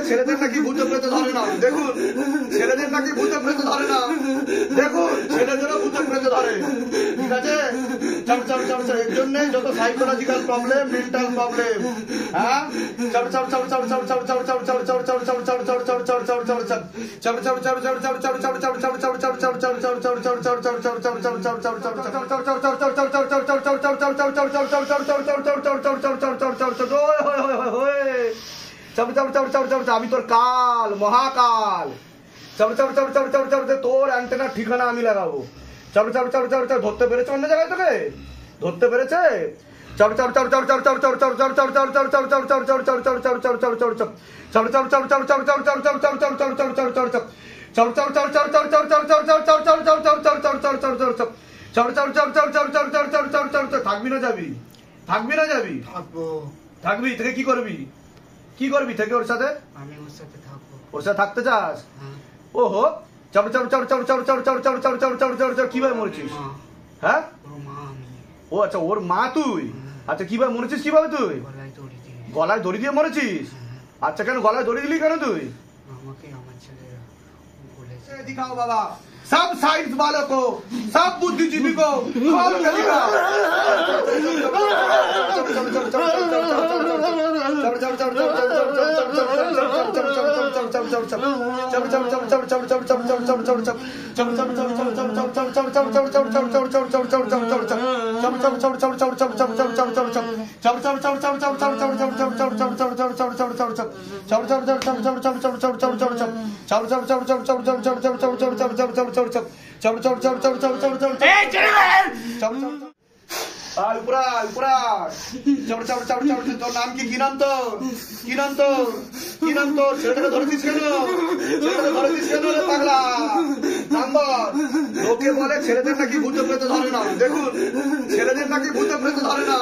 ছেলেদের নাকি ভূত প্রেত ধরে না। দেখুন ছেলেদের নাকি ভূত প্রেত ধরে না। দেখুন ছেলেদেরও ভূত প্রেত ধরে। ঠিক আছে, এর জন্য যত সাইকোলজিক্যাল প্রবলেম, মেন্টাল প্রবলেম, হ্যাঁ আমি তোর কাল মহাকাল, তোর অ্যান্টেনার ঠিকানা আমি লাগাবো। ধরতে পেরেছে অন্য জায়গায়, তোকে ধরতে পেরেছে। থাকবি না যাবি? থাকবি না যাবি? থাকবি। থেকে কি করবি? কি করবি থেকে ওর সাথে? আমি ওর সাথে থাকবো। ওর সাথে থাকতে চাস? ওহো, কিভাবে মরেছিস? হ্যাঁ, ও আচ্ছা, ওর মা তুই? আচ্ছা, কিভাবে মরেছিস? কিভাবে তুই? গলায় দড়ি দিয়ে মরেছিস? আচ্ছা, কেন গলায় দড়ি দিলি কেন তুই? আমাকে আমার ছেলেরা বলেছে। दिखाओ बाबा, सब साइंस वालों को, सब बुद्धिजीवी को खोल के दिखाओ। তোর নাম কি? কি নাম তোর? কি নাম তোর? কি নাম তোর? ছেলেটাকে ধরেছিস কেন? ছেলেটাকে ধরেছিস কেন রে পাগলা? নাম্বার লোকে বলে ছেলেদের নাকি ভূত প্রেত ধরে না। দেখুন ছেলেদের নাকি ভূত প্রেত ধরে না।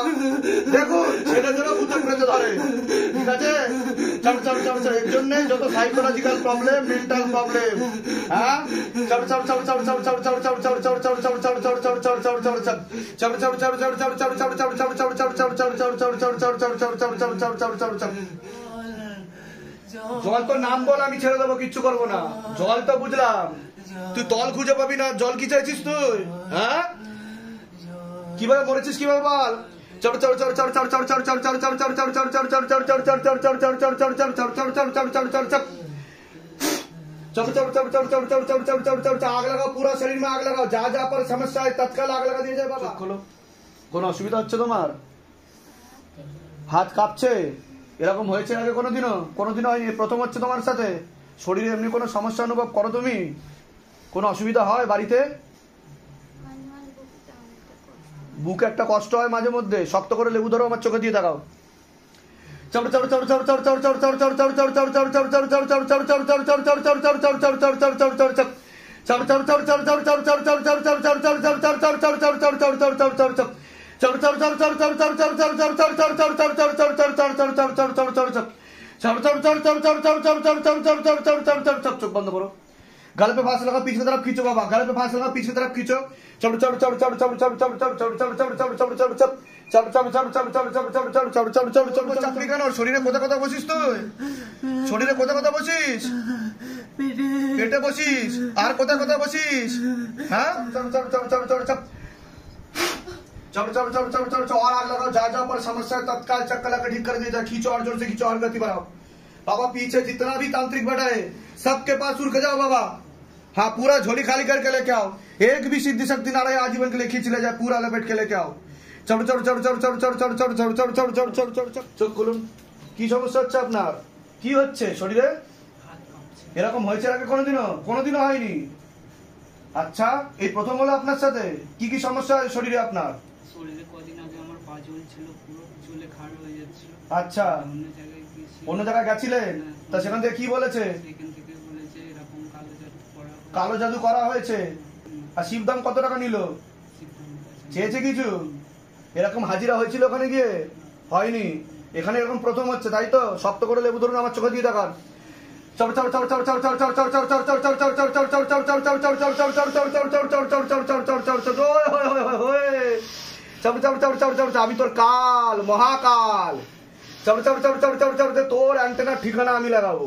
দেখুন ছেলেদেরও ভূত প্রেত ধরে। ঠিক আছে, এর জন্য যত সাইকোলজিক্যাল প্রবলেম, মেন্টাল প্রবলেম, হ্যাঁ জল তো নাম বল, আমি ছেড়ে দেবো, কিচ্ছু করবো না। জল তো বুঝলাম, তুই তল খুঁজে পাবি না। জল কি চাইছিস তুই? হ্যাঁ, কিভাবে মরেছিস কিভাবে বল? आग लगाओ, पूरा शरीर में आग लगाओ, जा जा पर समस्या है तत्काल आग लगा दिया जाए बाबा। खोलो। কোন অসুবিধা হচ্ছে তোমার? হাত কাঁপছে? এরকম হয়েছে আগে কোনোদিনও? কোনোদিনও হয়নি, প্রথম হচ্ছে তোমার সাথে? শরীরে এমনি কোনো সমস্যা অনুভব করো তুমি? কোনো অসুবিধা হয় বাড়িতে? বুকে একটা কষ্ট হয় মাঝে মধ্যে? শক্ত করে লেবু ধরো, আমার চোখে দিয়ে দেখাও। চোখ বন্ধ করো। गले पे फांस लगा, पीछे की तरफ खींचो बाबा। गले पे फांस लगा, पीछे की तरफ खींचो। শরীরে কোথায় কোথায় বসিস তুই? শরীরে কোথায় কোথায় বসিস? পেটে বসিস। আর কোথায় কোথায় বসিস? হ্যাঁ, और आग लगाओ, जा जा पर समस्या तत्काल चक्कर लगा ठीक कर दिया जाए। खींचो और जोर से खींचो और गति बढ़ाओ बाबा। पीछे जितना भी तांत्रिक बैठा है सबके पास उड़ के जाओ बाबा। हाँ, पूरा झोली खाली करके लेके आओ। एक भी सिद्धि शक्ति नारायण आजीवन के लिए खींच ले जाए, पूरा लपेट के लेके आओ। চোখ খুলুন। কি সমস্যা হচ্ছে আপনার? কি হচ্ছে শরীরে? এরকম হয়েছে আগে কোনোদিনও? কোনোদিনও হয়নি। আচ্ছা, এই প্রথম হলো আপনার সাথে? কি কি সমস্যা হয় শরীরে আপনার? শরীরে কদিন আগে আমার পা জ্বলছিল, পুরো চুলে খাড় হয়ে যাচ্ছিল। আচ্ছা, অন্য জায়গায় গেছিলেন? তা সেখান থেকে কি বলেছে? সেখান থেকে বলেছে এরকম কালো জাদু করা হয়েছে। আর শিবদাম কত টাকা নিল? চেয়েছে কিছু? এরকম হাজিরা হয়েছিল ওখানে গিয়ে? হয়নি। এখানে এরকম প্রথম হচ্ছে, তাই তো? শক্ত করে লেবু ধরুন, আমার চোখে দিয়ে দেখান। আমি তোর কাল মহাকাল, তোর অ্যান্টেনার ঠিকানা আমি লাগাবো।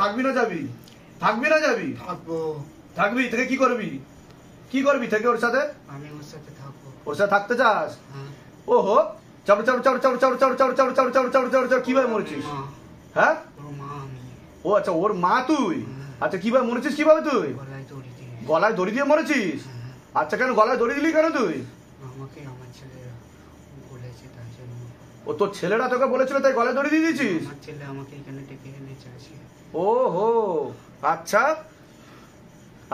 থাকবি না যাবি? থাকবি না যাবি? থাকবো। থাকবি? থেকে কি করবি? কি করবি থেকে ওর সাথে? আমি ওর সাথে থাকবো। ওর সাথে থাকতে চাস? হ্যাঁ। ওহো, কিভাবে মরেছিস? মা। হ্যাঁ, ওর মা আমি। ও আচ্ছা, ওর মা তুই? আচ্ছা, কিভাবে মরেছিস? কিভাবে তুই? গলায় দড়ি দিয়ে। গলায় দড়ি দিয়ে মরেছিস? আচ্ছা, কেন গলায় দড়ি দিলি কেন তুই? আমাকে আমার ছেলেরা বলেছে তার জন্য। ও তোর ছেলেরা তোকে বলেছিল তাই গলায় দড়ি দিয়ে দিয়েছিস? আমার ছেলে আমাকে এখানে ডেকে এনেছে আজকে। ওহো, আচ্ছা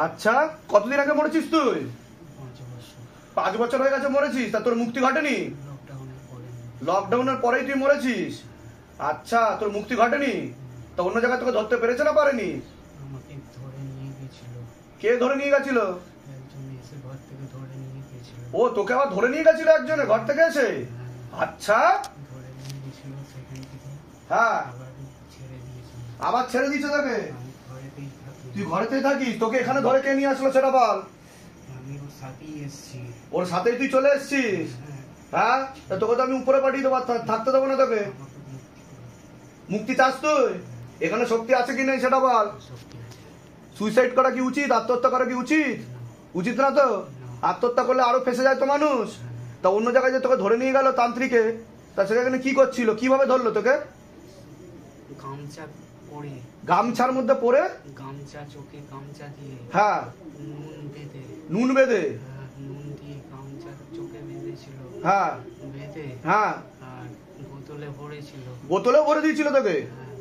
আচ্ছা, কতদিন আগে মরেছিস তুই? 5 বছর। 5 বছর হয়ে গেছে মরেছিস, তা তোর মুক্তি ঘটেনি? লকডাউনের পরে। লকডাউনের পরেই তুই মরেছিস? আচ্ছা, তোর মুক্তি ঘটেনি? তো অন্য জায়গায় তোকে ধরতে পেরেছে না পারেনি? আমাকে ধরে নিয়ে গেছিল। কে ধরে নিয়ে গেছিল? একজন এসে ঘর থেকে ধরে নিয়ে গেছিল। ও তোকে আবার ধরে নিয়ে গেছিল একজনে ঘর থেকে এসে? আচ্ছা, ধরে নিয়ে গেছিল, সেখান থেকে হ্যাঁ, আবার ছেড়ে দিয়েছিল। আবার ছেড়ে দিচ্ছে তোকে? আমি ঘরেতেই থাকি। তুই ঘরেতেই থাকিস? তোকে এখানে ধরে কে নিয়ে আসলো সেটা বল। আমি ওর সাথেই এসেছি। ওর সাথেই তুই চলে এসছিস? হ্যাঁ, হ্যাঁ, তা তোকে তো আমি উপরে পাঠিয়ে দেবো, থাকতে দেবো না তোকে। আমাকে মুক্তি করো। মুক্তি চাস তুই? এখানে শক্তি আছে কি নেই সেটা বল। শক্তি আছে। সুইসাইড করা কি উচিত? আত্মহত্যা করা কি উচিত? উচিত না তো? আত্মহত্যা করলে আরো ফেসে যায় তো মানুষ। তা অন্য জায়গায় যে তোকে ধরে নিয়ে গেল তান্ত্রিকে, তা সেখানে কি করছিল? কিভাবে ধরলো তোকে? গামছা পরে। গামছার মধ্যে পরে? গামছা, চোখে গামছা দিয়ে। হ্যাঁ, নুন বেঁধে। নুন বেঁধে? হ্যাঁ, নুন দিয়ে গামছা চোখে বেঁধেছিল। হ্যাঁ বেঁধে হ্যাঁ, আর বোতলে ভরেছিল। বোতলেও ভরে দিয়েছিল তোকে? হ্যাঁ,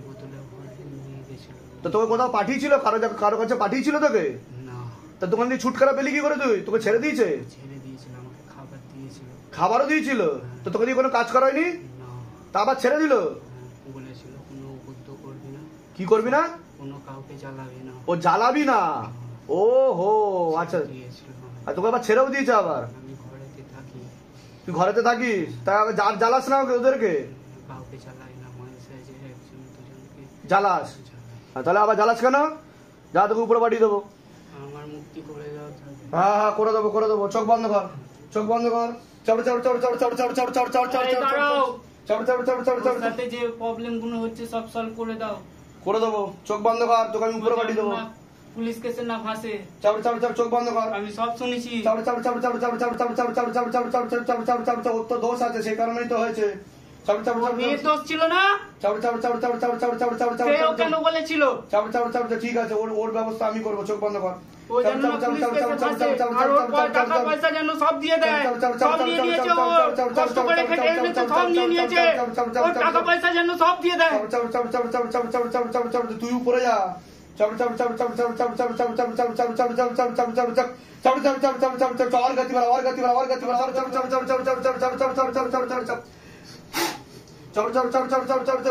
বোতলে ভরে নিয়ে গেছিল। তো তোকে কোথাও পাঠিয়েছিল? কারো কাছে পাঠিয়েছিল তোকে? না, তা দোকান দিয়ে ছুটকারা পেলি কি করে তুই? তোকে ছেড়ে দিয়েছে? ছেড়ে দিয়েছিল, আমাকে খাবার দিয়েছিল। খাবারও দিয়েছিল? তো তোকে দিয়ে কোনো কাজ করায়নি? না, তা আবার ছেড়ে দিল? বলেছিল কোনো উপদ্রব করবি না, কি করবি না? কোনো কাউকে জ্বালাবি না। ও জ্বালাবি না? ও হো, আচ্ছা। দিয়েছিল আমাকে। আর তোকে আবার ছেড়েও দিয়েছে আবার? আমি ঘরেতে থাকি, তুই ঘরেতে থাকিস? তা জ্বালাস না ওদেরকে? কাউকে জ্বালাই না, মানুষে যে একজন দুজনকে জ্বালাস? জ্বালাই। আর তাহলে আবার জ্বালাস কেন? যা, তোকে উপরে পাঠিয়ে দেবো। আমার মুক্তি করে দাও তাহলে। হ্যাঁ হ্যাঁ, করে দেবো করে দেবো। চোখ বন্ধ কর, চোখ বন্ধ কর। চড় চড় চড় চড় চড় চড় চড় চড় চড় চড় এই দাঁড়াও। চড় চড় চড় চড় চড় ওর সাথে যে প্রবলেম গুলো হচ্ছে সব সলভ করে দাও। করে দেবো। চোখ বন্ধ কর, তোকে আমি উপরে পাঠিয়ে দেবো। না, পুলিশ কেসে না ফাঁসে। চড় চড় চড়, চোখ বন্ধ কর। আমি সব শুনেছি। চড় চড় চড় চড় চড় চড় চড় চড় চড় চড় চড় চড় চড় চড় চড় চড়, ওর তো দোষ আছে, সেই কারণেই তো হয়েছে। চড় চড় চড় মেয়ের দোষ ছিল না? চড় চড় চড় চড় চড় চড় চড় চড় চড় সেও কেন বলেছিল? চড় চড় চড়, ঠিক আছে, ওর ব্যবস্থা আমি করবো। চোখ বন্ধ কর। ও যেন না পুলিশ কেসে ফাঁসে, আর ওর টাকা পয়সা যেন সব দিয়ে দেয়। সব নিয়ে নিয়েছে ও, কষ্ট করে খেটে এনেছে, সব নিয়ে নিয়েছে। ওর টাকা পয়সা যেন সব দিয়ে দেয়। তুই উপরে যা। और गति बढ़ा, और गति बढ़ा, और गति बढ़ा, और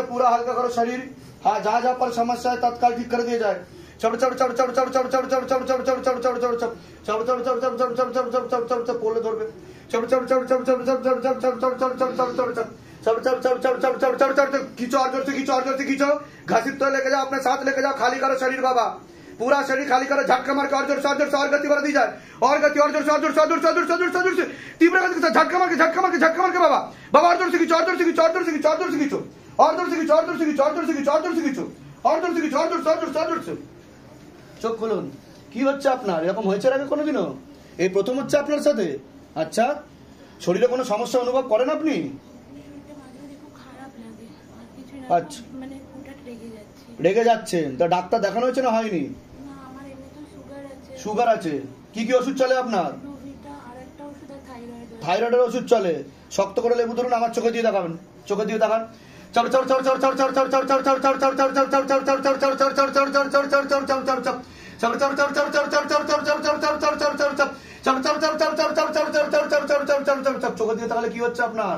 पूरा हल्का करो शरीर। हाँ, जहाँ जहाँ पर समस्या है तत्काल ठीक कर दिया जाए। पोले दौड़ पे खींचो, और जोर से खींचो, और जोर से खींचो। घसीट तो लेके जाओ, अपने साथ लेके जाओ, खाली करो शरीर बाबा, पूरा शरीर खाली करो, झटका मार के और जोर से, और जोर से, और गति बढ़ा दी जाए। और गति, और जोर से, और जोर से, और जोर से, और जोर से, और जोर से, और जोर से, तीव्र गति के साथ झटका मार के, झटका मार के, झटका मार के बाबा, बाबा और जोर से खींचो, और जोर से खींचो, और जोर से खींचो, और जोर से खींचो, और जोर से खींचो, और जोर से खींचो, और जोर से खींचो, और जोर से खींचो, और जोर से खींचो, और जोर से, और जोर से, और जोर से। চোখ খুলুন। কি হচ্ছে আপনার? এরকম হয়েছে আগে কোনোদিনও? এই প্রথম হচ্ছে আপনার সাথে? আচ্ছা, শরীরে কোনো সমস্যা অনুভব করেন আপনি? আচ্ছা, রেগে যাচ্ছেন? তা ডাক্তার দেখানো হয়েছে না হয়নি? সুগার আছে? কি কি ওষুধ চলে আপনার? থাইরয়েডের ওষুধ চলে। শক্ত করে লেবু ধরুন, আমার চোখে দিয়ে দেখাবেন, চোখে দিয়ে দেখান। চোখে দিয়ে তাহলে কি হচ্ছে আপনার?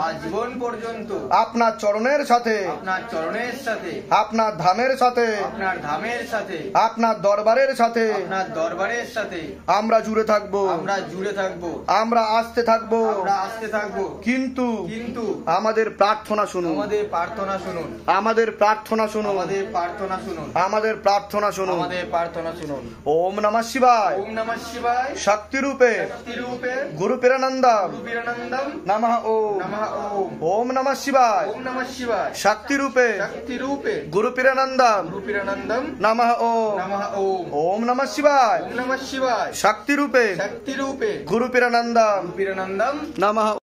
আজীবন পর্যন্ত আপনার চরণের সাথে, আপনার চরণের সাথে, আপনার ধামের সাথে, আপনার ধামের সাথে, আপনার দরবারের সাথে আপনার দরবারের সাথে আমরা জুড়ে থাকবো, আমরা জুড়ে থাকবো, আমরা আসতে থাকবো। আমরা আসতে থাকবো। কিন্তু কিন্তু আমাদের প্রার্থনা শুনুন, আমাদের প্রার্থনা শুনুন, আমাদের প্রার্থনা শুনুন, আমাদের প্রার্থনা শুনুন, আমাদের প্রার্থনা শুনুন। আমাদের প্রার্থনা শুনুন। ওম নমঃ শিবায়, ওম নমঃ শিবায়, শক্তি রূপে শক্তি রূপে, গুরু পিরানন্দম গুরু বীরানন্দম নমঃ ওম। নমঃ ওম। ওম নমঃ শিবায়, ওম নমঃ শিবায়, শক্তি রূপে শক্তি রূপে, গুরু পিরানন্দম গুরু বীরানন্দম নমঃ ওম। নমঃ ওম। ওম নমঃ শিবায়, ওম নমঃ শিবায়, শক্তি রূপে শক্তি রূপে, গুরু পিরানন্দম গুরু বীরানন্দম নমঃ